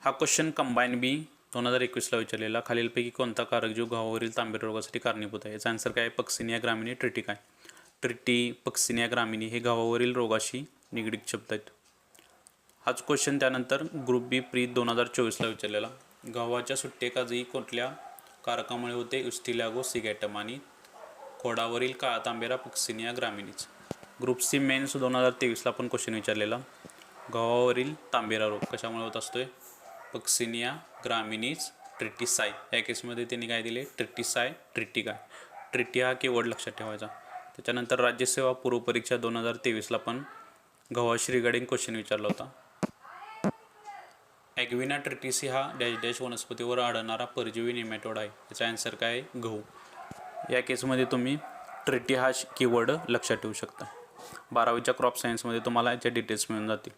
हा question combine बी 2021ला विचारलेला. खालीलपैकी कोणता कारकजीव गव्हावरील तांबेरा रोगासाठी कारणीभूत आहे? याचा आन्सर काय आहे? पक्सिनिया ग्रामिनी ट्रिटिका. पक्सिनिया ग्रामिनी हे गव्हावरील रोगाशी निगडीत शब्द आहेत. हाच क्वेश्चन त्यानंतर ग्रुप बी प्री 2024ला विचारलेला. गव्हाच्या सुट्टे काजळी कुठल्या कारकामुळे होते? Ustilago segetum. आणि खोडावरील काळा तांबेरा Puccinia graminis. Group C mains 2023ला पण क्वेश्चन विचारलेला. गव्हावरील तांबेरा रोग कशामुळे होत असतोय? Puccinia graminis tritici. या केसमध्ये त्यांनी काय दिले? ट्रिटिसाय ट्रिटिका. ट्रिटी हा कीवर्ड लक्षात ठेवायचा. त्याच्यानंतर राज्यसेवा पूर्व परीक्षा 2023ला पण गव्हाशी रिगार्डिंग क्वेश्चन विचारला होता. ॲग्विना ट्रिटिसी हा डॅश डॅश वनस्पतीवर आढळणारा परजीवी नेमॅटोड आहे. याचा आन्सर काय आहे? गहू. या केसमध्ये तुम्ही ट्रिटी हा कीवर्ड लक्षात ठेवू शकता. 12वीच्या क्रॉप सायन्समध्ये तुम्हाला याचे डिटेल्स मिळून जातील.